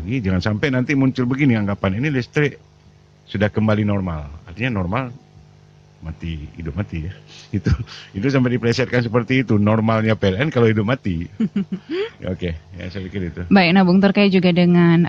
lagi. Jangan sampai nanti muncul begini anggapan, ini listrik sudah kembali normal. Artinya normal mati, hidup mati ya. Itu sampai diplesetkan seperti itu, normalnya PLN kalau hidup mati. Oke, ya saya pikir itu. Baik, nah Bung, terkait juga dengan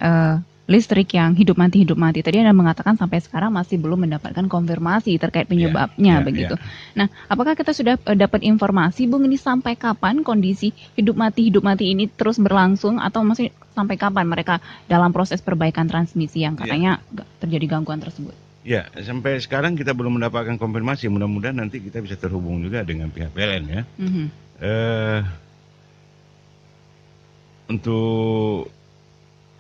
listrik yang hidup mati. Tadi Anda mengatakan sampai sekarang masih belum mendapatkan konfirmasi terkait penyebabnya begitu. Nah, apakah kita sudah dapat informasi, Bung, ini sampai kapan kondisi hidup mati ini terus berlangsung, atau masih sampai kapan mereka dalam proses perbaikan transmisi yang katanya terjadi gangguan tersebut? Ya, sampai sekarang kita belum mendapatkan konfirmasi. Mudah-mudahan nanti kita bisa terhubung juga dengan pihak PLN ya. Untuk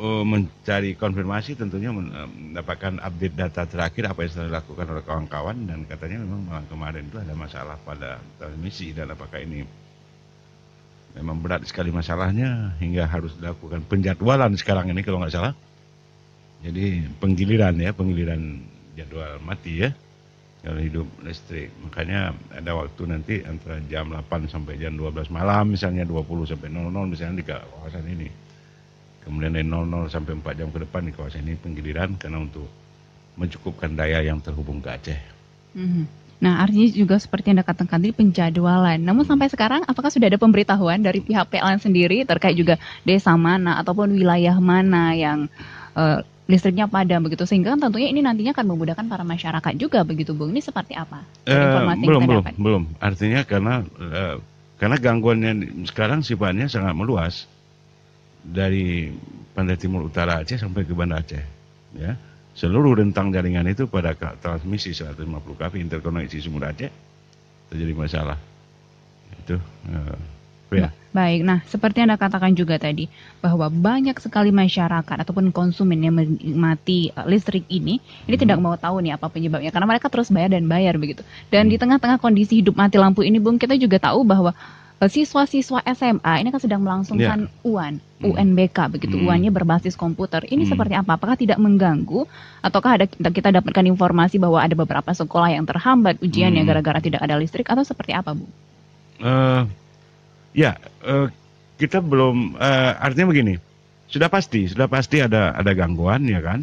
mencari konfirmasi tentunya mendapatkan update data terakhir apa yang sudah dilakukan oleh kawan-kawan, dan katanya memang malam kemarin itu ada masalah pada transmisi, dan apakah ini memang berat sekali masalahnya hingga harus dilakukan penjadwalan sekarang ini kalau nggak salah. Jadi penggiliran jadwal mati ya kalau hidup listrik. Makanya ada waktu nanti antara jam 8 sampai jam 12 malam, misalnya 20 sampai 00 misalnya di kawasan ini. Kemudian dari 00 sampai 4 jam ke depan di kawasan ini penggiliran, karena untuk mencukupkan daya yang terhubung ke Aceh. Nah, artinya juga seperti yang Anda katakan tadi, penjadwalan. Namun sampai sekarang apakah sudah ada pemberitahuan dari pihak PLN sendiri terkait juga desa mana ataupun wilayah mana yang listriknya padam begitu, sehingga tentunya ini nantinya akan memudahkan para masyarakat juga begitu, Bung? Ini seperti apa? Informasi yang kita dapat? Belum. Artinya karena gangguannya sekarang sifatnya sangat meluas, dari pantai timur utara Aceh sampai ke Banda Aceh, ya. Seluruh rentang jaringan itu pada transmisi 150 kV interkoneksi Sumur Aceh terjadi masalah. Itu ya. Baik, nah seperti Anda katakan juga tadi bahwa banyak sekali masyarakat ataupun konsumen yang menikmati listrik ini tidak mau tahu nih apa penyebabnya, karena mereka terus bayar begitu. Dan di tengah-tengah kondisi hidup mati lampu ini, Bung, kita juga tahu bahwa siswa-siswa SMA ini kan sedang melangsungkan UNBK begitu, UAN-nya berbasis komputer. Ini seperti apa? Apakah tidak mengganggu? Ataukah kita dapatkan informasi bahwa ada beberapa sekolah yang terhambat ujiannya gara-gara tidak ada listrik, atau seperti apa, Bu? Kita belum, artinya begini, sudah pasti ada gangguan ya kan,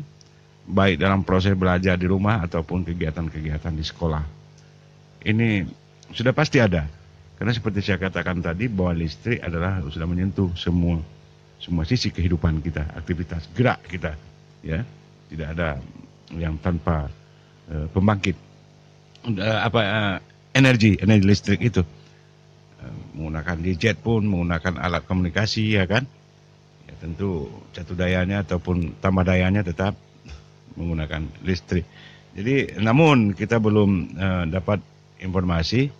baik dalam proses belajar di rumah ataupun kegiatan-kegiatan di sekolah. Ini sudah pasti ada. Karena seperti saya katakan tadi bahwa listrik adalah sudah menyentuh semua sisi kehidupan kita, aktivitas gerak kita, ya. Tidak ada yang tanpa pembangkit energi listrik itu. Menggunakan gadget pun, menggunakan alat komunikasi ya kan. Ya, tentu satu dayanya ataupun tambah dayanya tetap menggunakan listrik. Jadi namun kita belum dapat informasi,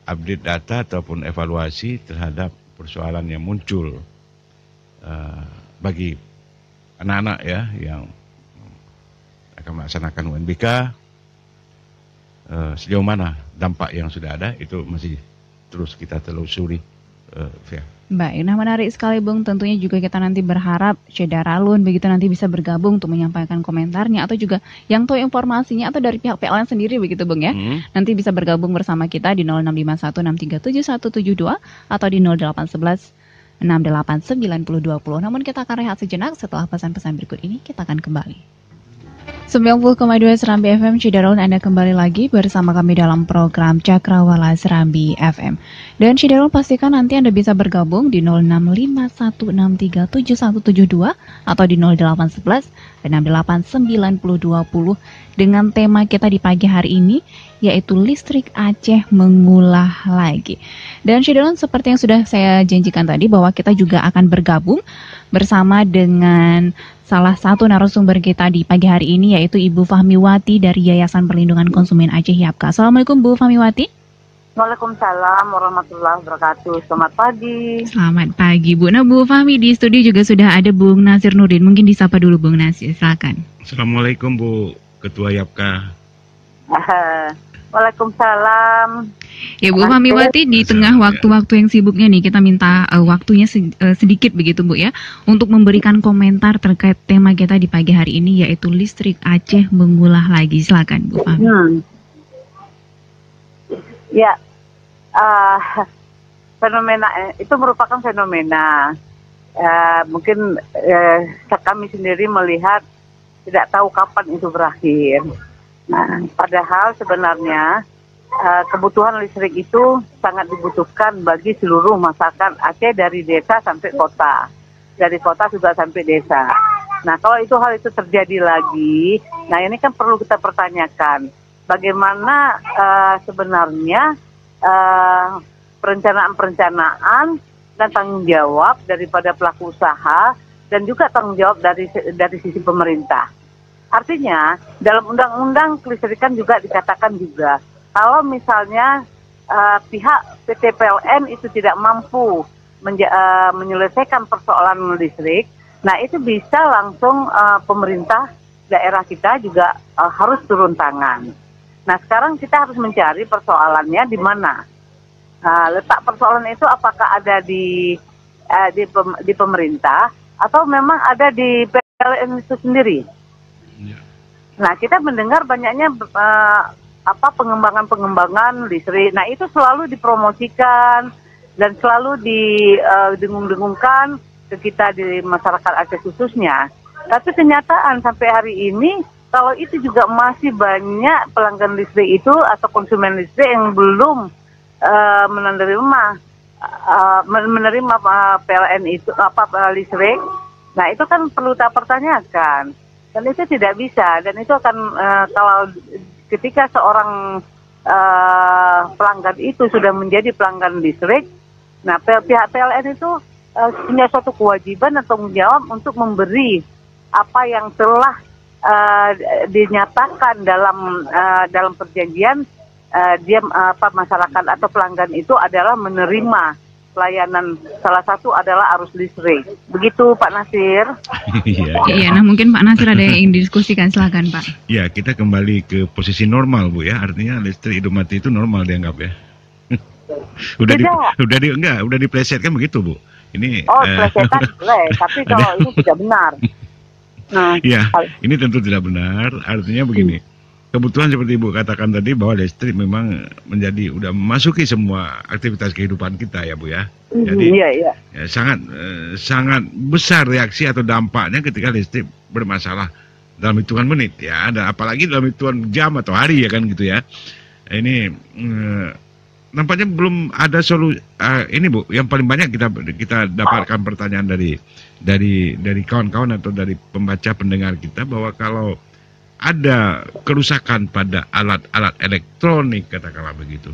update data ataupun evaluasi terhadap persoalan yang muncul bagi anak-anak ya yang akan melaksanakan UNBK. Sejauh mana dampak yang sudah ada itu masih terus kita telusuri. Baik, nah menarik sekali, Bung. Tentunya juga kita nanti berharap Cedaralun begitu nanti bisa bergabung untuk menyampaikan komentarnya, atau juga yang tahu informasinya atau dari pihak PLN sendiri begitu, Bung ya. Nanti bisa bergabung bersama kita di 0651637172 atau di 0811689020. Namun kita akan rehat sejenak, setelah pesan-pesan berikut ini kita akan kembali. 90,2 Serambi FM Cidarun, Anda kembali lagi bersama kami dalam program Cakrawala Serambi FM. Dan Cidarun, pastikan nanti Anda bisa bergabung di 0651637172 atau di 0811689020 dengan tema kita di pagi hari ini, yaitu listrik Aceh mengulah lagi. Dan Cidarun, seperti yang sudah saya janjikan tadi bahwa kita juga akan bergabung bersama dengan salah satu narasumber kita di pagi hari ini, yaitu Ibu Fahmiwati dari Yayasan Perlindungan Konsumen Aceh YAPKA. Assalamualaikum Bu Fahmiwati. Waalaikumsalam warahmatullahi wabarakatuh. Selamat pagi. Selamat pagi Bu. Nah Bu Fahmi, di studio juga sudah ada Bung Nasir Nurdin. Mungkin disapa dulu Bung Nasir, silakan. Assalamualaikum Bu Ketua YAPKA. Waalaikumsalam. Ya Bu Fahmiwati, di tengah waktu-waktu yang sibuknya nih, kita minta waktunya sedikit begitu Bu ya, untuk memberikan komentar terkait tema kita di pagi hari ini, yaitu listrik Aceh mengulah lagi. Silakan Bu Fahmi. Ya, fenomena itu merupakan fenomena Mungkin kami sendiri melihat tidak tahu kapan itu berakhir. Nah, padahal sebenarnya kebutuhan listrik itu sangat dibutuhkan bagi seluruh masyarakat Aceh dari desa sampai kota, dari kota juga sampai desa. Nah, kalau hal itu terjadi lagi, nah ini kan perlu kita pertanyakan, bagaimana sebenarnya perencanaan dan tanggung jawab daripada pelaku usaha dan juga tanggung jawab dari sisi pemerintah. Artinya dalam undang-undang kelistrikan juga dikatakan juga kalau misalnya pihak PT PLN itu tidak mampu menyelesaikan persoalan listrik, nah itu bisa langsung pemerintah daerah kita juga harus turun tangan. Nah sekarang kita harus mencari persoalannya di mana. Letak persoalan itu apakah ada di pemerintah atau memang ada di PLN itu sendiri. Ya. Nah kita mendengar banyaknya pengembangan listrik. Nah itu selalu dipromosikan dan selalu didengung-dengungkan ke kita di masyarakat Aceh khususnya. Tapi kenyataan sampai hari ini kalau itu juga masih banyak pelanggan listrik itu atau konsumen listrik yang belum menerima PLN itu listrik. Nah itu kan perlu kita pertanyakan dan itu tidak bisa dan itu akan kalau ketika seorang pelanggan itu sudah menjadi pelanggan listrik, nah pihak PLN itu punya suatu kewajiban atau tanggung jawab untuk memberi apa yang telah dinyatakan dalam perjanjian masyarakat atau pelanggan itu adalah menerima pelayanan, salah satu adalah arus listrik. Begitu Pak Nasir. Iya, nah mungkin Pak Nasir ada yang ingin didiskusikan, silakan Pak. Ya, kita kembali ke posisi normal Bu ya, artinya listrik hidup mati itu normal dianggap ya. udah diplesetkan begitu Bu. Ini plesetan boleh, tapi kalau ini tidak benar. Nah, ya, ini tentu tidak benar. Artinya begini, kebutuhan seperti Ibu katakan tadi bahwa listrik memang udah memasuki semua aktivitas kehidupan kita ya Bu ya. Jadi ya, sangat besar reaksi atau dampaknya ketika listrik bermasalah dalam hitungan menit ya, dan apalagi dalam hitungan jam atau hari ya kan gitu ya. Ini nampaknya belum ada solusi. Ini Bu, yang paling banyak kita dapatkan pertanyaan dari kawan-kawan atau dari pembaca pendengar kita bahwa kalau ada kerusakan pada alat-alat elektronik katakanlah begitu,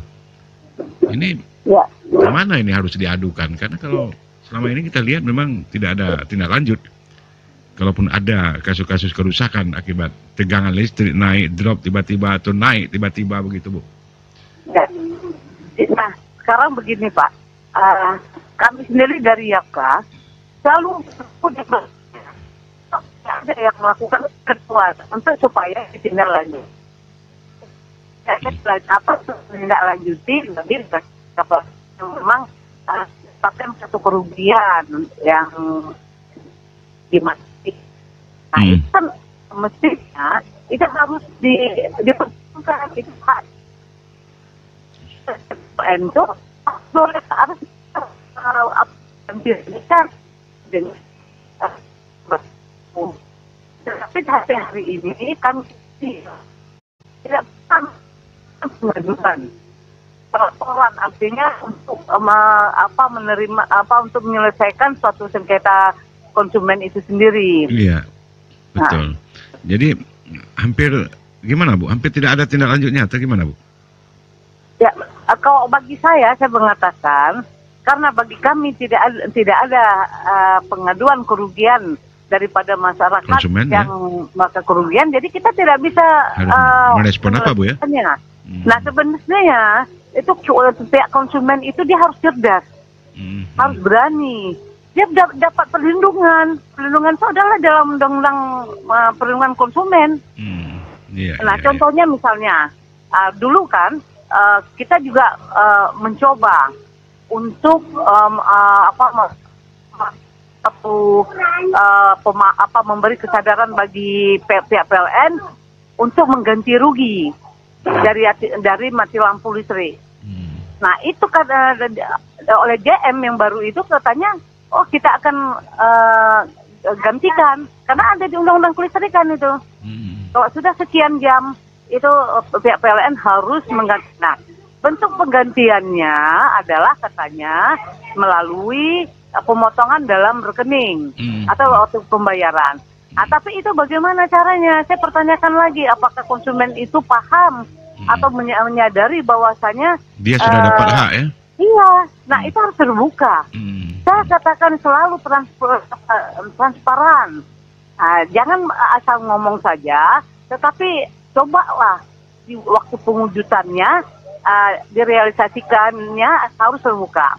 ini kemana ini harus diadukan? Karena kalau selama ini kita lihat memang tidak ada tindak lanjut. Kalaupun ada kasus-kasus kerusakan akibat tegangan listrik naik, drop tiba-tiba atau naik tiba-tiba begitu Bu. Nah, sekarang begini Pak, kami sendiri dari YAPKA selalu ada yang melakukan ketua untuk supaya ditindaklanjuti. Ditindaklanjuti lebih memang menyebabkan satu kerugian yang dimati. Nah, itu kan mestinya itu harus diperhitungkan itu hak. Itu boleh harus diberikan dengan tapi hari ini kami tidak mengajukan laporan, artinya untuk menerima untuk menyelesaikan suatu sengketa konsumen itu sendiri. Iya, betul. Nah, jadi hampir gimana Bu? Hampir tidak ada tindak lanjutnya atau gimana Bu? Ya, kalau bagi saya mengatakan karena bagi kami tidak ada pengaduan kerugian daripada masyarakat konsumen, yang maka kerugian, jadi kita tidak bisa merespon apa Bu ya? Nah sebenarnya itu pihak konsumen itu dia harus cerdas, harus berani, dia dapat perlindungan itu adalah dalam undang-undang perlindungan konsumen. Contohnya misalnya dulu kan kita juga mencoba untuk memberi kesadaran bagi pihak PLN untuk mengganti rugi dari mati lampu listrik. Nah itu kan oleh GM yang baru itu katanya oh kita akan gantikan, karena ada di undang-undang kelistrikan itu. Kalau sudah sekian jam itu pihak PLN harus mengganti. Nah, bentuk penggantiannya adalah katanya melalui pemotongan dalam rekening atau waktu pembayaran. Nah, tapi itu bagaimana caranya? Saya pertanyakan lagi, apakah konsumen itu paham atau menyadari bahwasanya dia sudah dapat hak ya? Iya, nah itu harus terbuka. Saya katakan selalu transparan. Nah, jangan asal ngomong saja, tetapi cobalah di waktu pengujutannya direalisasikannya harus terbuka.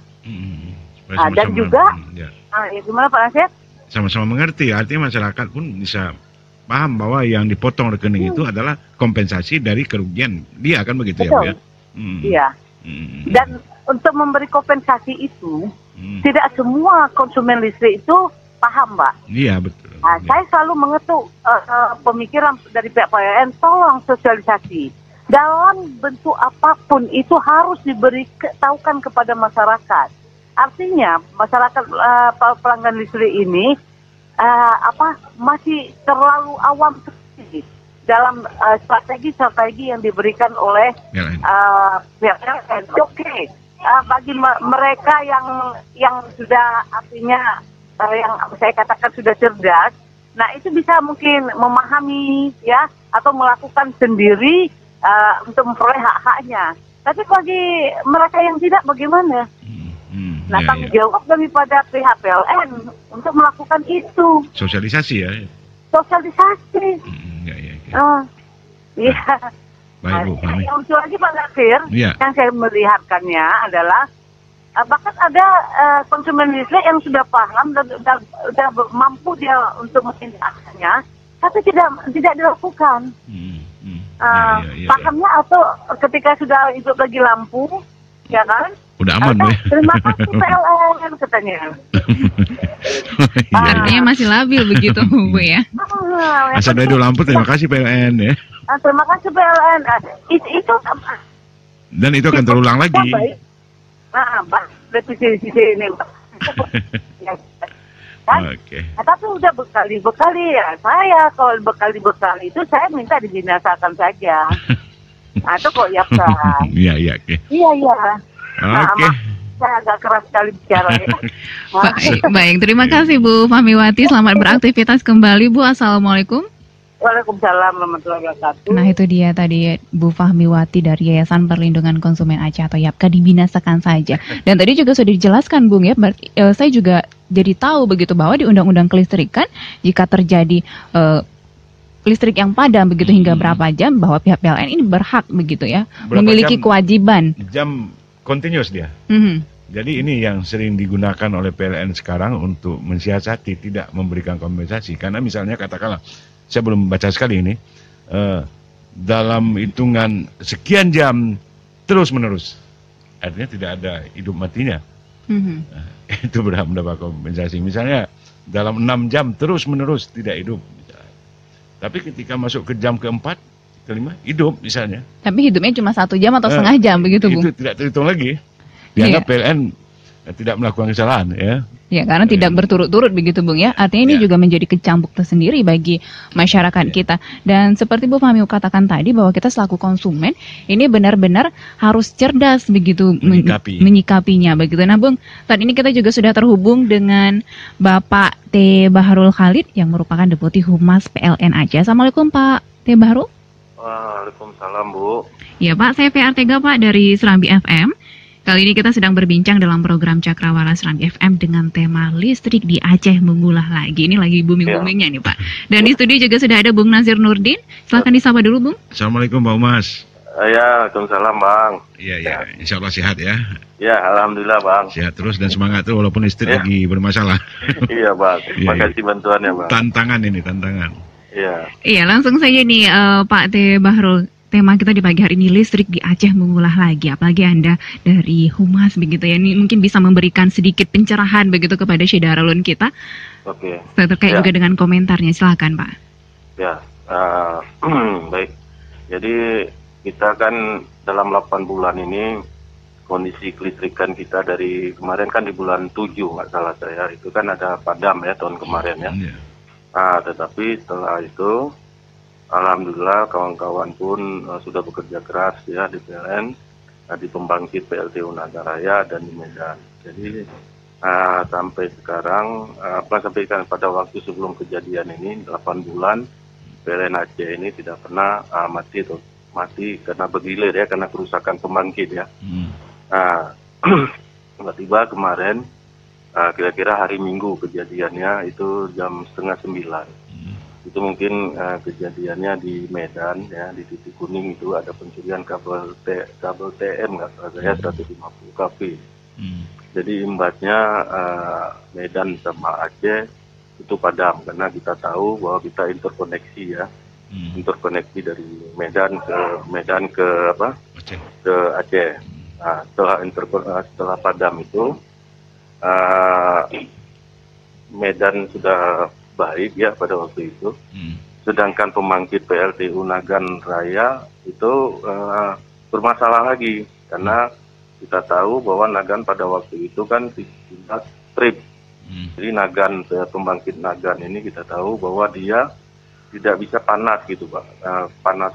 Dan juga, ya, gimana Pak Nasir? Sama-sama mengerti, artinya masyarakat pun bisa paham bahwa yang dipotong rekening itu adalah kompensasi dari kerugian dia, kan begitu. Betul. Ya Bu ya? Iya. Dan untuk memberi kompensasi itu, tidak semua konsumen listrik itu paham, Mbak. Iya, betul. Nah, saya selalu mengetuk pemikiran dari pihak PLN, tolong sosialisasi. Dalam bentuk apapun itu harus diberitahukan kepada masyarakat. Artinya, masyarakat pelanggan listrik ini masih terlalu awam sekali dalam strategi-strategi yang diberikan oleh pihak PLN. Oke. Bagi mereka yang sudah artinya yang saya katakan sudah cerdas, nah itu bisa mungkin memahami ya atau melakukan sendiri untuk memperoleh hak-haknya. Tapi bagi mereka yang tidak, bagaimana? Nah, tanggung jawab daripada pihak PLN untuk melakukan itu. Sosialisasi ya. Sosialisasi. Iya. Baik Bu, pahami. Yang lucu lagi Pak Nasir, yang saya melihatkannya adalah bahkan ada konsumen listrik yang sudah paham dan sudah mampu dia untuk menindaknya, tapi tidak dilakukan. Pahamnya atau ketika sudah hidup lagi lampu, ya kan? Udah aman, Bu. Terima kasih PLN katanya. Artinya masih labil begitu, Bu ya. Asal dari lampu, terima kasih PLN ya. Terima kasih PLN. Itu dan itu akan terulang lagi. Berarti sisi ini. Oke. Nah, tapi udah bekali ya. Saya kalau bekali itu saya minta dibinasakan saja. Nah, itu kok ya kan? Iya, oke. Iya. Oke. Saya agak keras sekali bicara ya. Baik, terima kasih Bu Fahmiwati. Selamat beraktivitas kembali Bu. Assalamualaikum. Waalaikumsalam warahmatullahi wabarakatuh. Nah, itu dia tadi Bu Fahmiwati dari Yayasan Perlindungan Konsumen Aceh atau YAPKA, dibinasakan saja. Dan tadi juga sudah dijelaskan Bung ya, berarti saya juga jadi tahu begitu bahwa di Undang-Undang Kelistrikan jika terjadi listrik yang padam begitu hingga berapa jam, bahwa pihak PLN ini berhak begitu ya, memiliki kewajiban. Jam continuous dia. Jadi ini yang sering digunakan oleh PLN sekarang untuk mensiasati tidak memberikan kompensasi. Karena misalnya katakanlah, saya belum baca sekali ini, dalam hitungan sekian jam terus menerus, artinya tidak ada hidup matinya. Itu berhak mendapat kompensasi. Misalnya dalam 6 jam terus menerus tidak hidup, tapi ketika masuk ke jam keempat, kelima hidup misalnya. Tapi hidupnya cuma 1 jam atau setengah jam begitu, Bung? Itu tidak terhitung lagi. Dianggap PLN tidak melakukan kesalahan ya. Ya, karena tidak berturut-turut begitu Bung ya. Artinya ini juga menjadi kecambuk tersendiri bagi masyarakat kita. Dan seperti Bu Fahmi katakan tadi bahwa kita selaku konsumen ini benar-benar harus cerdas begitu menyikapinya begitu. Nah Bung, saat ini kita juga sudah terhubung dengan Bapak T. Bahrul Khalid yang merupakan Deputi Humas PLN Aceh. Assalamualaikum Pak T. Bahrul. Waalaikumsalam Bu. Ya Pak, saya PR Tega Pak dari Serambi FM. Kali ini kita sedang berbincang dalam program Cakrawala Serambi FM dengan tema listrik di Aceh mengulah lagi. Ini lagi booming-boomingnya nih Pak. Dan di studio juga sudah ada Bung Nazir Nurdin. Silakan disapa dulu Bung. Assalamualaikum Pak Umas. Ya, Waalaikumsalam Bang. Iya, insya Allah sehat ya. Ya, Alhamdulillah Bang. Sehat terus dan semangat terus walaupun listrik lagi bermasalah. Iya Bang, terima kasih bantuannya Bang. Tantangan. Iya, langsung saja nih Pak T. Bahrul. Tema kita di pagi hari ini listrik di Aceh mengulah lagi. Apalagi Anda dari Humas begitu ya. Ini mungkin bisa memberikan sedikit pencerahan begitu kepada Syedarulun kita. Oke. Terkait juga dengan komentarnya. Silakan Pak. Ya, baik. Jadi kita kan dalam 8 bulan ini kondisi kelistrikan kita dari kemarin kan di bulan 7 nggak salah saya, itu kan ada padam ya tahun kemarin ya. Tetapi setelah itu alhamdulillah kawan-kawan pun sudah bekerja keras ya di PLN, di pembangkit PLTU Nagaraya dan di Medan. Jadi sampai sekarang sampai pada waktu sebelum kejadian ini 8 bulan PLN Aceh ini tidak pernah mati karena bergilir ya, karena kerusakan pembangkit ya. Tiba-tiba kemarin kira-kira hari Minggu kejadiannya itu jam 8:30. Itu mungkin kejadiannya di Medan ya, di titik kuning itu ada pencurian kabel TM nggak salah saya 150 kV. Jadi imbasnya Medan sama Aceh itu padam karena kita tahu bahwa kita interkoneksi ya. Interkoneksi dari Medan ke Aceh. Setelah padam itu Medan sudah baik ya pada waktu itu. Sedangkan pembangkit PLTU Nagan Raya itu bermasalah lagi karena kita tahu bahwa Nagan pada waktu itu kan tidak trip. Jadi Nagan, pembangkit Nagan ini kita tahu bahwa dia tidak bisa panas gitu Pak. Panas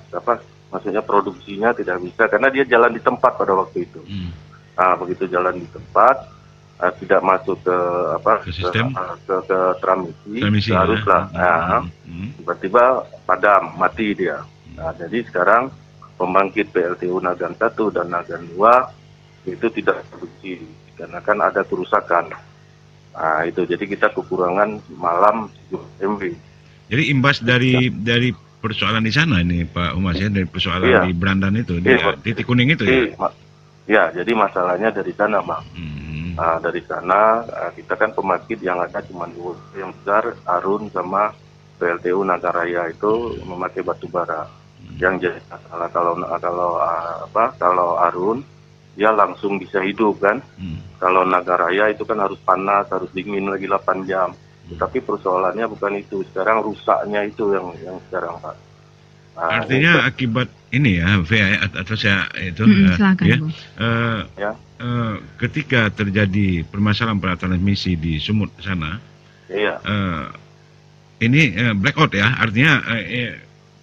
maksudnya produksinya tidak bisa karena dia jalan di tempat pada waktu itu. Begitu jalan di tempat tidak masuk ke ke transmisi haruslah. Tiba-tiba padam, mati dia. Jadi sekarang pembangkit PLTU Nagan 1 dan Nagan 2 itu tidak produksi karena kan ada kerusakan. Itu jadi kita kekurangan malam 7 MW. Jadi imbas dari persoalan di sana ini Pak Umas ya, dari persoalan di Brandan itu, di titik kuning itu ya? Ya, jadi masalahnya dari sana Bang. Dari sana kita kan pembangkit yang ada cuma dua, yang besar Arun sama PLTU Nagaraya itu memakai batu bara. Yang jadi masalah kalau Arun dia langsung bisa hidup kan. Kalau Nagaraya itu kan harus panas, harus dingin lagi 8 jam. Tapi persoalannya bukan itu, sekarang rusaknya itu yang sekarang Pak. Artinya akibat ini ya, atau saya itu ketika terjadi permasalahan transmisi di Sumut sana, ini blackout ya, artinya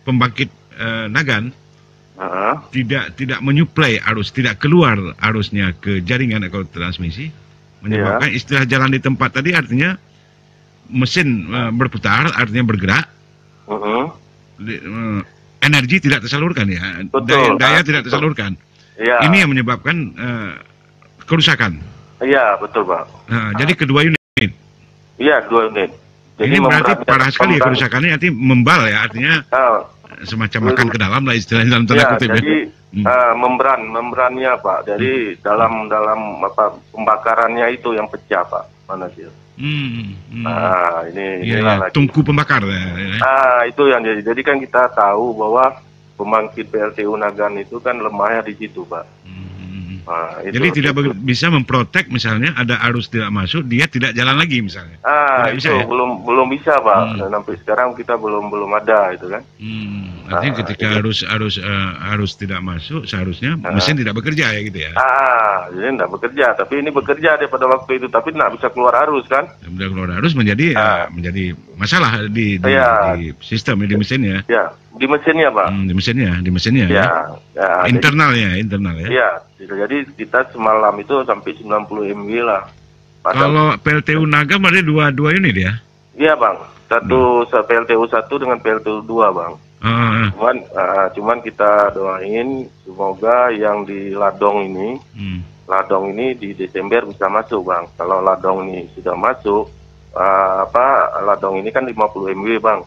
pembangkit Nagan tidak menyuplai arus, tidak keluar arusnya ke jaringan atau transmisi, menyebabkan istilah jalan di tempat tadi artinya mesin berputar, artinya bergerak, energi tidak tersalurkan ya, daya tidak tersalurkan. Ini yang menyebabkan kerusakan. Iya betul Pak. Jadi kedua unit. Iya 2 unit. Jadi ini berarti parah sekali kerusakannya, nanti membal ya, artinya semacam makan ke dalam lah istilahnya dalam tanda kutip. Jadi membrannya Pak, dari dalam pembakarannya itu yang pecah Pak, mana sih? Ini tungku pembakar. Itu yang jadi kan kita tahu bahwa pembangkit PLTU Nagan itu kan lemahnya di situ Pak. Jadi tidak bisa memprotek misalnya ada arus tidak masuk, dia tidak jalan lagi misalnya. Itu bisa, ya? belum bisa Pak. Sampai sekarang kita belum ada itu kan. Artinya ketika arus tidak masuk seharusnya mesin tidak bekerja ya gitu ya. Jadi tidak bekerja, tapi ini bekerja dia pada waktu itu, tapi tidak bisa keluar arus kan. Tidak keluar arus menjadi masalah di sistem di mesinnya. Ya, di mesinnya Pak. Di mesinnya ya. Internalnya ya. Iya. Jadi kita semalam itu sampai 90 MW lah. Kalau PLTU Naga ada dua unit ya? Iya Bang, PLTU 1 dengan PLTU 2 Bang. Cuman kita doain semoga yang di Ladong ini di Desember bisa masuk Bang. Kalau Ladong ini sudah masuk, Ladong ini kan 50 MW Bang.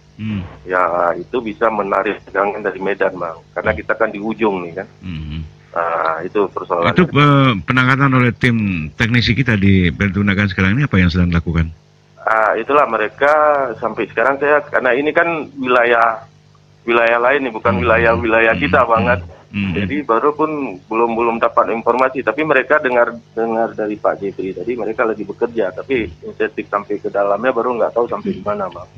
Ya itu bisa menarik tegangan dari Medan Bang, karena kita kan di ujung nih kan. Itu persoalan. Itu penanganan oleh tim teknisi kita di PLTU Nagan sekarang ini apa yang sedang dilakukan? Itulah mereka sampai sekarang karena ini kan wilayah lain nih, bukan wilayah kita banget. Jadi baru pun belum dapat informasi, tapi mereka dengar dari Pak Jepri tadi mereka lagi bekerja, tapi insentif sampai ke dalamnya baru nggak tahu sampai di mana Bang.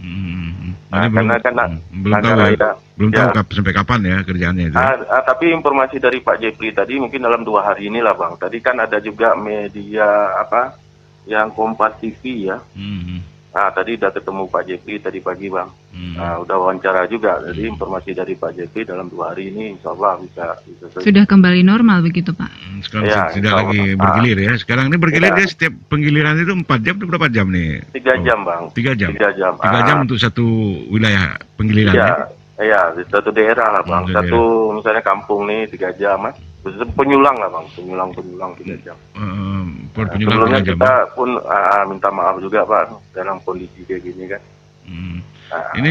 Nah, belum, karena kan belum tahu negara ya, belum tahu ya, sampai kapan ya kerjaannya itu. Tapi informasi dari Pak Jepri tadi mungkin dalam 2 hari inilah Bang. Tadi kan ada juga media yang Kompas TV ya. Tadi udah ketemu Pak Jepri tadi pagi Bang. Udah wawancara juga. Jadi informasi dari Pak Jepri dalam 2 hari ini Insya Allah bisa sudah kembali normal begitu Pak. Sekarang ya, tidak lagi bergilir ya. Sekarang ini bergilir dia setiap penggiliran itu 4 jam atau berapa jam nih? 3 jam Bang. 3 jam. 3 jam. 3 jam untuk satu wilayah penggiliran ya. Iya, di satu daerah lah Bang. Satu misalnya kampung nih 3 jam Mas. Penyulang lah Bang, penyulang 3 jam. Sebelumnya kita pun minta maaf juga Pak dalam kondisi kayak gini kan. Ini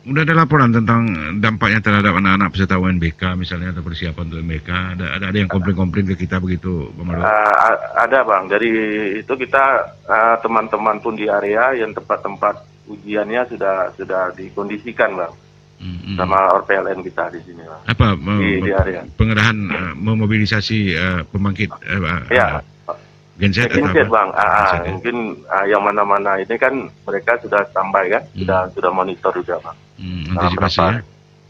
udah ada laporan tentang dampaknya terhadap anak-anak peserta UNBK misalnya atau persiapan untuk UNBK. Ada yang komplain-komplain ke kita begitu, Bang Marul? Ada Bang. Dari itu kita teman-teman pun di area yang tempat-tempat ujiannya sudah dikondisikan Bang. Sama PLN kita di sini Bang. Apa di area. Pengerahan memobilisasi pembangkit genset atau apa? Bang, mungkin yang mana-mana ini kan mereka sudah standby kan, sudah monitor juga Bang. Antisipasi ya?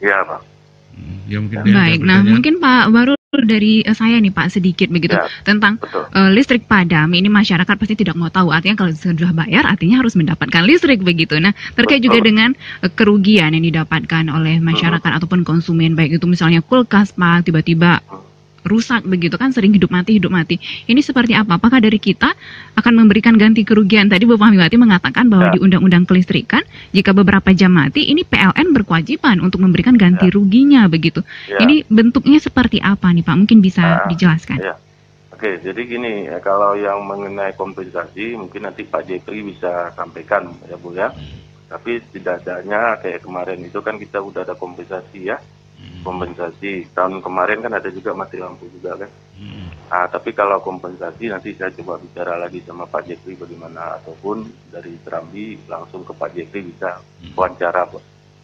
Iya Bang. Ya, mungkin baik, nah mungkin Pak baru dari saya nih Pak sedikit begitu tentang listrik padam. Ini masyarakat pasti tidak mau tahu, artinya kalau sudah bayar artinya harus mendapatkan listrik begitu. Nah terkait juga dengan kerugian yang didapatkan oleh masyarakat ataupun konsumen, baik itu misalnya kulkas Pak tiba-tiba rusak begitu kan, sering hidup mati. Ini seperti apa? Apakah dari kita akan memberikan ganti kerugian? Tadi Bu Fahmiwati mengatakan bahwa di Undang-Undang Kelistrikan jika beberapa jam mati ini PLN berkewajiban untuk memberikan ganti ruginya begitu. Ini bentuknya seperti apa nih Pak? Mungkin bisa dijelaskan. Oke, jadi gini, kalau yang mengenai kompensasi mungkin nanti Pak Jepri bisa sampaikan ya Bu ya. Tapi setidaknya kayak kemarin itu kan kita udah ada kompensasi ya. Kompensasi tahun kemarin kan ada juga mati lampu juga kan. Tapi kalau kompensasi nanti saya coba bicara lagi sama Pak Jepri bagaimana, ataupun dari Serambi langsung ke Pak Jepri bisa wawancara Pak.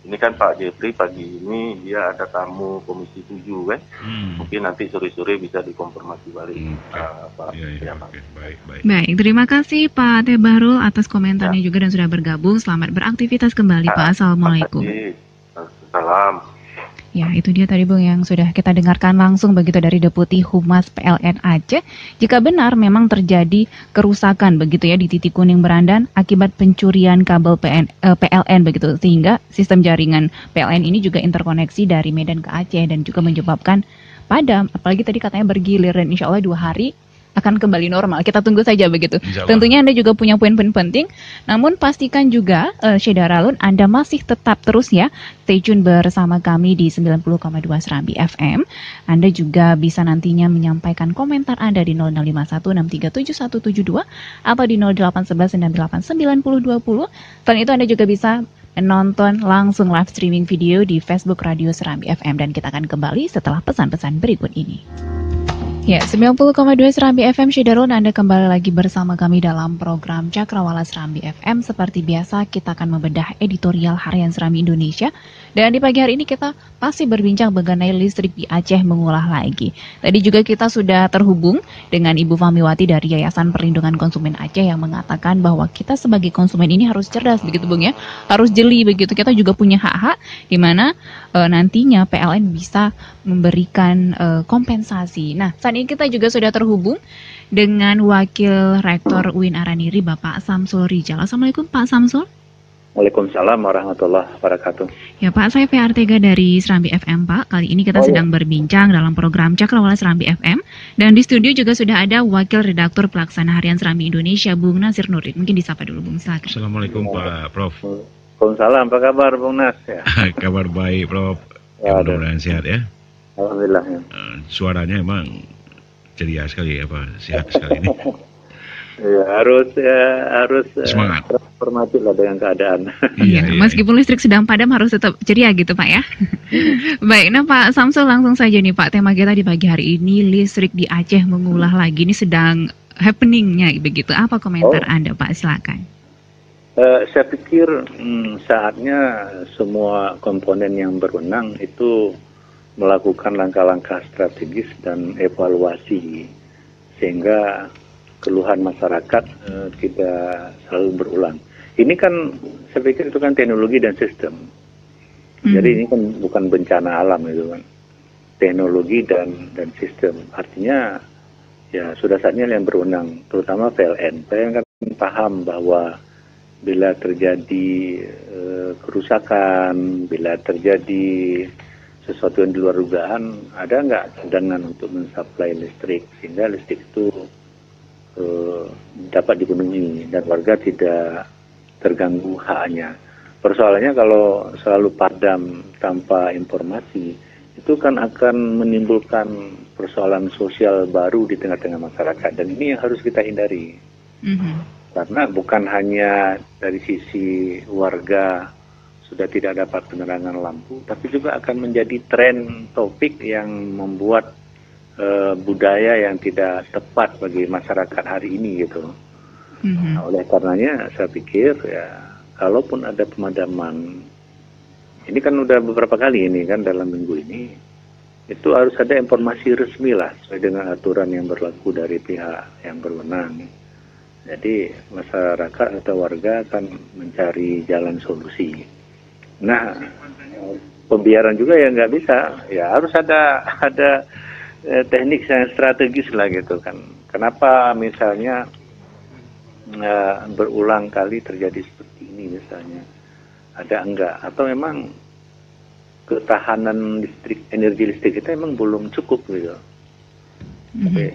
Ini kan Pak Jepri pagi ini dia ada tamu Komisi 7 kan. Mungkin nanti sore-sore bisa dikonfirmasi balik Pak. Baik, terima kasih Pak Tebahrul atas komentarnya juga dan sudah bergabung. Selamat beraktivitas kembali Pak. Assalamualaikum. Salam. Ya, itu dia tadi Bung yang sudah kita dengarkan langsung begitu dari Deputi Humas PLN Aceh. Jika benar memang terjadi kerusakan begitu ya di titik Kuning Berandan akibat pencurian kabel PLN begitu, sehingga sistem jaringan PLN ini juga interkoneksi dari Medan ke Aceh dan juga menyebabkan padam. Apalagi tadi katanya bergilir dan insya Allah 2 hari akan kembali normal. Kita tunggu saja begitu. Tentunya Anda juga punya poin-poin penting. Namun pastikan juga Syedaralun Anda masih tetap terus ya stay tune bersama kami di 90,2 Serambi FM. Anda juga bisa nantinya menyampaikan komentar Anda di 051637172 atau di 08119899020. Selain itu Anda juga bisa menonton langsung live streaming video di Facebook Radio Serambi FM, dan kita akan kembali setelah pesan-pesan berikut ini. Ya, 90,2 Serambi FM Syedaralun, Anda kembali lagi bersama kami dalam program Cakrawala Serambi FM. Seperti biasa, kita akan membedah editorial harian Serambi Indonesia. Dan di pagi hari ini kita pasti berbincang mengenai listrik di Aceh mengulah lagi. Tadi juga kita sudah terhubung dengan Ibu Fahmiwati dari Yayasan Perlindungan Konsumen Aceh yang mengatakan bahwa kita sebagai konsumen ini harus cerdas begitu Bung ya. Harus jeli begitu. Kita juga punya hak-hak di mana nantinya PLN bisa memberikan kompensasi. Nah, saat ini kita juga sudah terhubung dengan Wakil Rektor UIN Araniri, Bapak Samsul Rijal. Assalamualaikum Pak Samsul. Waalaikumsalam warahmatullahi wabarakatuh. Ya Pak, saya PR Tega dari Serambi FM Pak. Kali ini kita sedang berbincang dalam program Cakrawala Serambi FM. Dan di studio juga sudah ada Wakil Redaktur Pelaksana Harian Serambi Indonesia, Bung Nasir Nurdin. Mungkin disapa dulu Bung, silakan. Assalamualaikum Pak Prof. Waalaikumsalam, apa kabar Bung Nas? Ya. Kabar baik Prof. Mudah-mudahan sehat ya. Alhamdulillah ya. Suaranya emang ceria sekali, sehat sekali ini. Ya, harus semangat. Hormati lah dengan keadaan. Iya, meskipun listrik sedang padam harus tetap ceria gitu Pak ya. Baik, nah Pak Samsul langsung saja nih Pak, tema kita di pagi hari ini listrik di Aceh mengulah lagi, ini sedang happeningnya begitu. Apa komentar Anda Pak? Silakan. Saya pikir saatnya semua komponen yang berwenang itu melakukan langkah-langkah strategis dan evaluasi sehingga keluhan masyarakat tidak selalu berulang. ini kan saya pikir itu kan teknologi dan sistem. Jadi ini kan bukan bencana alam itu kan, teknologi dan sistem. Artinya ya sudah saatnya yang berwenang, terutama PLN. PLN kan paham bahwa bila terjadi kerusakan, bila terjadi sesuatu yang di luar dugaan, ada nggak cadangan untuk mensuplai listrik sehingga listrik itu dapat dipenuhi dan warga tidak terganggu haknya. Persoalannya kalau selalu padam tanpa informasi, itu kan akan menimbulkan persoalan sosial baru di tengah-tengah masyarakat, dan ini yang harus kita hindari. Karena bukan hanya dari sisi warga sudah tidak dapat penerangan lampu, tapi juga akan menjadi tren topik yang membuat budaya yang tidak tepat bagi masyarakat hari ini gitu. Nah, oleh karenanya saya pikir ya, kalaupun ada pemadaman, ini kan udah beberapa kali ini kan dalam minggu ini, itu harus ada informasi resmi lah sesuai dengan aturan yang berlaku dari pihak yang berwenang. Jadi masyarakat atau warga akan mencari jalan solusi. Nah, pembiaran juga ya nggak bisa, ya harus ada teknik yang strategis lah gitu kan. Kenapa misalnya berulang kali terjadi seperti ini misalnya, ada enggak, atau memang ketahanan listrik, energi listrik kita memang belum cukup gitu.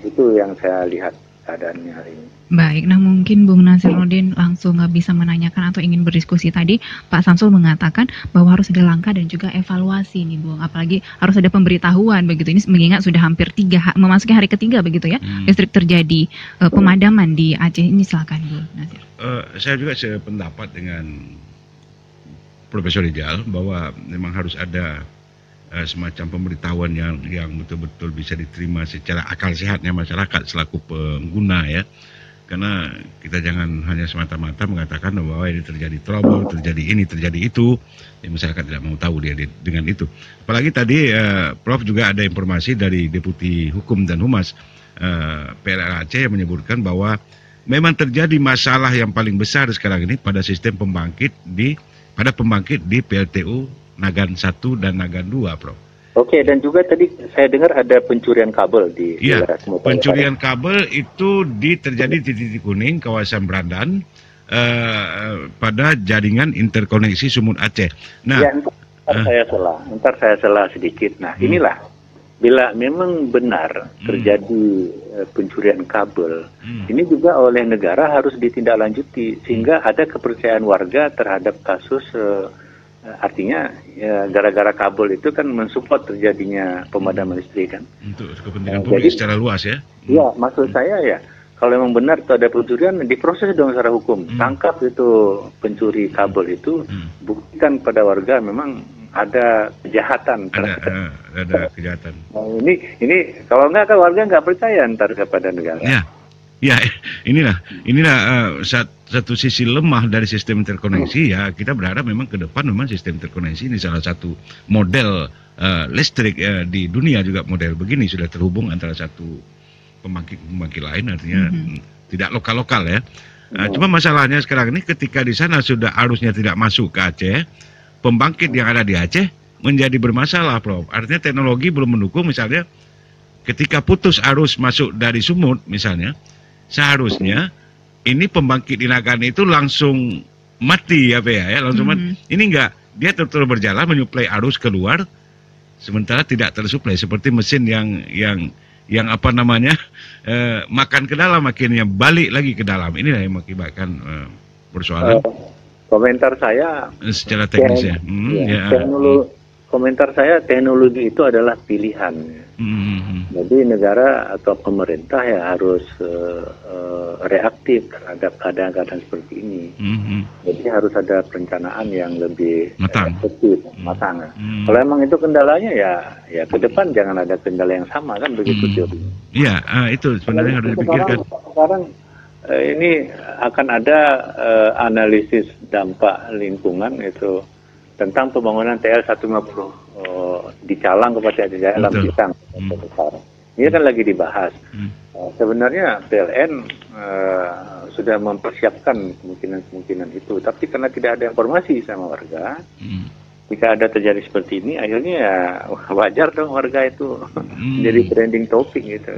Itu yang saya lihat keadaannya hari ini. Baik, nah mungkin Bung Naziruddin langsung bisa menanyakan atau ingin berdiskusi. Tadi Pak Samsul mengatakan bahwa harus ada langkah dan juga evaluasi nih Bung, apalagi harus ada pemberitahuan begitu. Ini mengingat sudah hampir memasuki hari ketiga begitu ya, listrik terjadi pemadaman di Aceh ini. Silakan Bung Nazir. Saya juga sependapat dengan Profesor Rijal bahwa memang harus ada semacam pemberitahuan yang betul-betul bisa diterima secara akal sehatnya masyarakat selaku pengguna ya. Karena kita jangan hanya semata-mata mengatakan bahwa ini terjadi trouble, terjadi ini, terjadi itu, ya, masyarakat tidak mau tahu dia dengan itu. Apalagi tadi Prof juga ada informasi dari Deputi Hukum dan Humas PLN Aceh yang menyebutkan bahwa memang terjadi masalah yang paling besar sekarang ini pada sistem pembangkit di PLTU Nagan 1 dan Nagan 2, Prof. Oke, dan juga tadi saya dengar ada pencurian kabel di wilayah Sumatera. Pencurian kabel itu terjadi di titik kuning kawasan Brandan pada jaringan interkoneksi Sumut Aceh. Nah, ya, entar saya salah sedikit. Nah, inilah bila memang benar terjadi pencurian kabel, ini juga oleh negara harus ditindaklanjuti sehingga ada kepercayaan warga terhadap kasus. Artinya ya, gara-gara kabel itu kan mensupport terjadinya pemadaman listrik kan. Untuk kepentingan publik secara luas ya. Iya, maksud saya ya, kalau memang benar itu ada pencurian, diproses dong secara hukum. Tangkap itu pencuri kabel itu, buktikan pada warga memang ada kejahatan. Ada kejahatan. Nah, ini kalau enggak kan warga nggak percaya ntar kepada negara. Ya, inilah satu sisi lemah dari sistem interkoneksi ya. Kita berharap memang ke depan memang sistem interkoneksi ini salah satu model listrik di dunia juga model begini sudah terhubung antara satu pembangkit lain, artinya tidak lokal ya. Cuma masalahnya sekarang ini ketika di sana sudah arusnya tidak masuk ke Aceh, pembangkit yang ada di Aceh menjadi bermasalah, Prof. Artinya teknologi belum mendukung, misalnya ketika putus arus masuk dari Sumut misalnya, seharusnya ini pembangkit di Nagan itu langsung mati ya langsung mati. Ini enggak, dia terus berjalan menyuplai arus keluar sementara tidak tersuplai, seperti mesin yang apa namanya makan ke dalam, akhirnya balik lagi ke dalam. Inilah yang mengakibatkan persoalan. Komentar saya secara teknis komentar saya, teknologi itu adalah pilihan. Jadi negara atau pemerintah ya harus reaktif terhadap keadaan-keadaan seperti ini. Jadi harus ada perencanaan yang lebih efektif, matang. Kalau emang itu kendalanya ya ke depan jangan ada kendala yang sama kan begitu teorinya. Iya, itu sebenarnya harus dipikirkan. Sekarang ini akan ada analisis dampak lingkungan itu tentang pembangunan TL 150 di Calang Kabupaten Aceh Jaya, Pisang. Ini kan lagi dibahas. Sebenarnya PLN sudah mempersiapkan kemungkinan-kemungkinan itu, tapi karena tidak ada informasi sama warga, jika ada terjadi seperti ini, akhirnya ya wajar dong warga itu jadi trending topic gitu.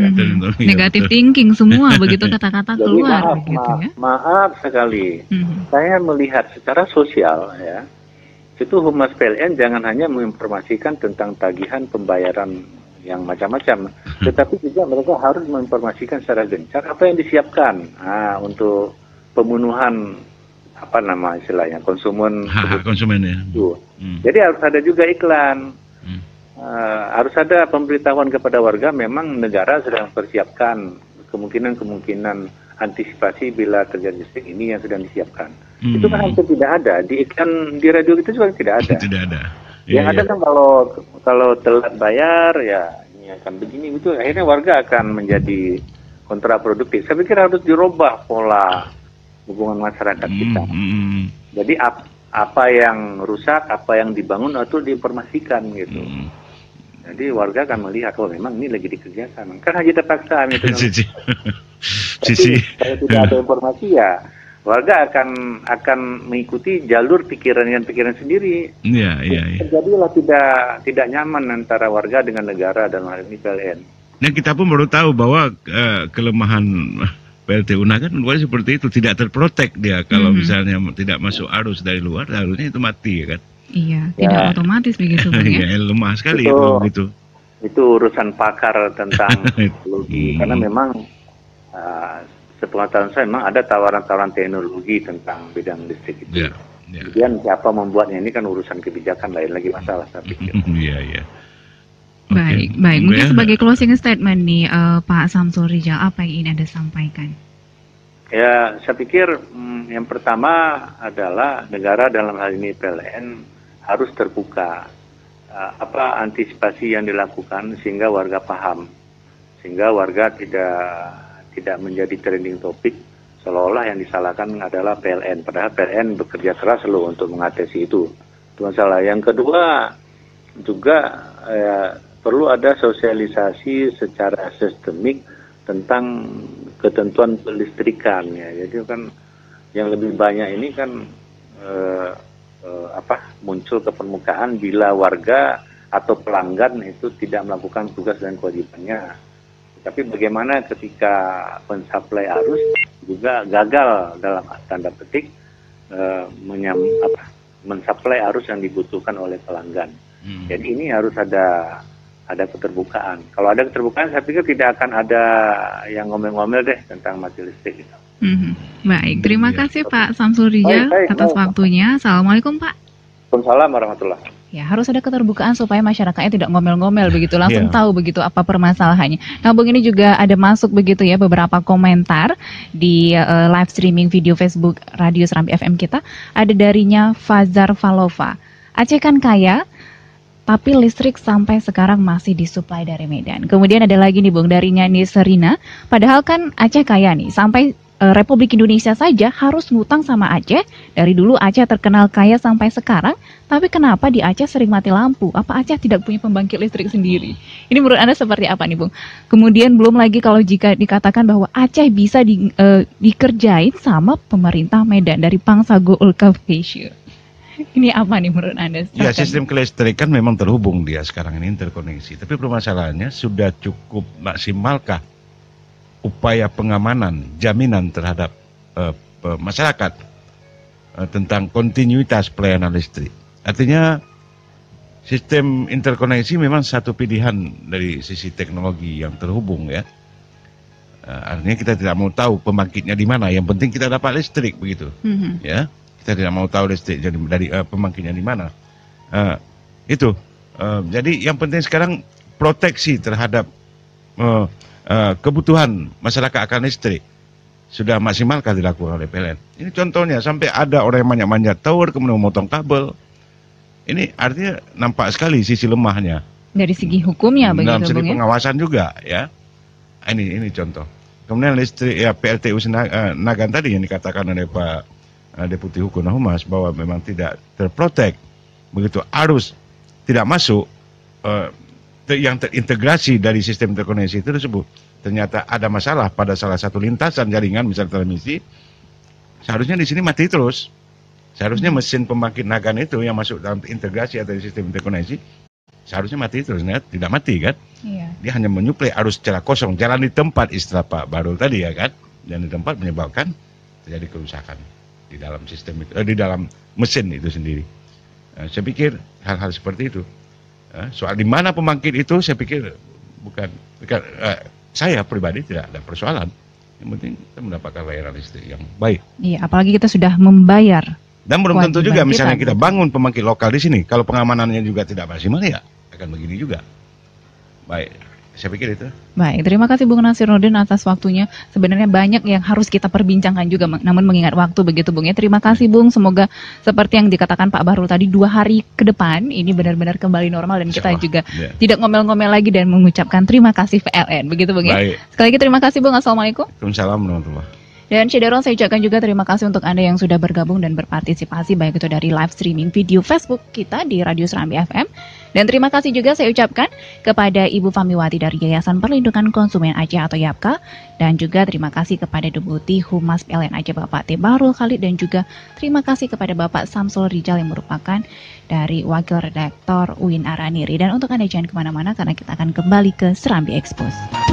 Negatif thinking semua begitu kata-kata keluar. Jadi maaf sekali. Saya melihat secara sosial ya, itu Humas PLN jangan hanya menginformasikan tentang tagihan pembayaran yang macam-macam, tetapi juga mereka harus menginformasikan secara gencar apa yang disiapkan untuk pemenuhan istilahnya konsumen ya. Jadi harus ada juga iklan, harus ada pemberitahuan kepada warga. Memang negara sedang mempersiapkan kemungkinan antisipasi bila terjadi listrik ini yang sedang disiapkan. Itu kan hampir tidak ada di iklan di radio itu juga tidak ada. Tidak ada. Yang ada kan kalau telat bayar ya ini akan begini itu, akhirnya warga akan menjadi kontraproduktif. Saya pikir harus dirubah pola hubungan masyarakat kita. Jadi apa yang rusak, apa yang dibangun itu diinformasikan gitu. Jadi warga akan melihat memang ini lagi dikerjakan. Kan hanya terpaksa gitu. Tapi kalau tidak ada informasi ya warga akan mengikuti jalur pikiran sendiri. Iya. Jadilah tidak nyaman antara warga dengan negara dan hal ini PLN. Nah, kita pun baru tahu bahwa kelemahan PLT Unagan luar seperti itu, tidak terprotek dia kalau misalnya tidak masuk arus dari luar, harusnya itu mati ya kan? Iya, tidak otomatis begitu Bang ya. Iya, lemah sekali itu. Itu urusan pakar tentang teknologi karena memang sepengetahuan saya memang ada tawaran-tawaran teknologi tentang bidang listrik itu. Kemudian siapa membuatnya ini kan urusan kebijakan, lain lagi masalah saya pikir. Iya. Baik. Mungkin sebagai closing statement nih Pak Samsul Rijal, apa yang ingin Anda sampaikan? Ya, saya pikir yang pertama adalah negara dalam hal ini PLN harus terbuka apa antisipasi yang dilakukan sehingga warga paham, sehingga warga tidak menjadi trending topik seolah-olah yang disalahkan adalah PLN, padahal PLN bekerja keras loh untuk mengatasi itu. Itu masalah. Yang kedua juga perlu ada sosialisasi secara sistemik tentang ketentuan kelistrikan ya. Jadi kan yang lebih banyak ini kan muncul ke permukaan bila warga atau pelanggan itu tidak melakukan tugas dan kewajibannya. Tapi bagaimana ketika pensuplai arus juga gagal dalam tanda petik mensuplai arus yang dibutuhkan oleh pelanggan. Jadi ini harus ada keterbukaan. Kalau ada keterbukaan, saya pikir tidak akan ada yang ngomel-ngomel deh tentang mati listrik. Baik, terima kasih Pak Samsul Rijal atas waktunya. Assalamualaikum Pak. Waalaikumsalam warahmatullahi. Ya, harus ada keterbukaan supaya masyarakatnya tidak ngomel-ngomel begitu, langsung tahu begitu apa permasalahannya. Nah, Bung, ini juga ada masuk begitu ya beberapa komentar di live streaming video Facebook Radio Serambi FM kita. Ada darinya Fazar Falova. Aceh kan kaya, tapi listrik sampai sekarang masih disuplai dari Medan. Kemudian ada lagi nih Bung, dari Nyanyi Serina. Padahal kan Aceh kaya nih, sampai Republik Indonesia saja harus ngutang sama Aceh. Dari dulu Aceh terkenal kaya sampai sekarang, tapi kenapa di Aceh sering mati lampu? Apa Aceh tidak punya pembangkit listrik sendiri? Ini menurut Anda seperti apa nih Bung? Kemudian belum lagi kalau jika dikatakan bahwa Aceh bisa dikerjain sama pemerintah Medan dari Pangsago Ulkafesir. Ini apa nih menurut Anda? Ya, sistem kelistrikan memang terhubung dia sekarang ini interkoneksi. Tapi permasalahannya sudah cukup maksimalkah upaya pengamanan, jaminan terhadap masyarakat tentang kontinuitas pelayanan listrik. Artinya sistem interkoneksi memang satu pilihan dari sisi teknologi yang terhubung ya. Artinya kita tidak mau tahu pembangkitnya di mana, yang penting kita dapat listrik begitu. Ya, kita tidak mau tahu listrik dari pembangkitnya di mana. Jadi yang penting sekarang proteksi terhadap kebutuhan masyarakat akan listrik sudah maksimalkah dilakukan oleh PLN. Ini contohnya sampai ada orang yang manjat-manjat tower kemudian memotong kabel. Ini artinya nampak sekali sisi lemahnya. Dari segi hukumnya begitu dalam segi Bung, pengawasan juga ya. Ini contoh. Kemudian listrik ya PLTU Nagan tadi yang dikatakan oleh Pak Deputi Hukum dan Humas bahwa memang tidak terprotek. Begitu arus tidak masuk yang terintegrasi dari sistem interkoneksi itu tersebut ternyata ada masalah pada salah satu lintasan jaringan, misalnya transmisi, seharusnya di sini mati terus. Seharusnya mesin pembangkit nagan itu yang masuk dalam integrasi atau sistem interkoneksi seharusnya mati terus, tidak mati kan? Iya. Dia hanya menyuplai arus secara kosong, jalan di tempat, istilah Pak Barul tadi ya kan? Dan di tempat menyebabkan terjadi kerusakan di dalam sistem itu, di dalam mesin itu sendiri. Saya pikir hal-hal seperti itu. Soal di mana pembangkit itu, saya pikir bukan saya pribadi tidak ada persoalan. Yang penting kita mendapatkan layanan listrik yang baik. Iya, apalagi kita sudah membayar. Dan belum tentu juga misalnya kita bangun pembangkit lokal di sini, kalau pengamanannya juga tidak maksimal ya akan begini juga. Baik, saya pikir itu. Baik, terima kasih Bung Nasyirudin atas waktunya. Sebenarnya banyak yang harus kita perbincangkan juga, namun mengingat waktu begitu Bung ya. Terima kasih Bung, semoga seperti yang dikatakan Pak Bahrul tadi, 2 hari ke depan ini benar-benar kembali normal dan kita juga tidak ngomel-ngomel lagi dan mengucapkan terima kasih PLN, begitu Bung ya. Baik. Sekali lagi terima kasih Bung, Assalamualaikum. Waalaikumsalam warahmatullahi. Dan Syederon, saya ucapkan juga terima kasih untuk Anda yang sudah bergabung dan berpartisipasi, baik itu dari live streaming video Facebook kita di Radio Serambi FM. Dan terima kasih juga saya ucapkan kepada Ibu Famiwati dari Yayasan Perlindungan Konsumen Aceh atau YAPKA. Dan juga terima kasih kepada Deputi Humas PLN Aceh Bapak T. Bahrul Khalid. Dan juga terima kasih kepada Bapak Samsul Rijal yang merupakan dari Wakil Redaktor UIN Araniri. Dan untuk Anda jangan kemana-mana karena kita akan kembali ke Serambi Expose.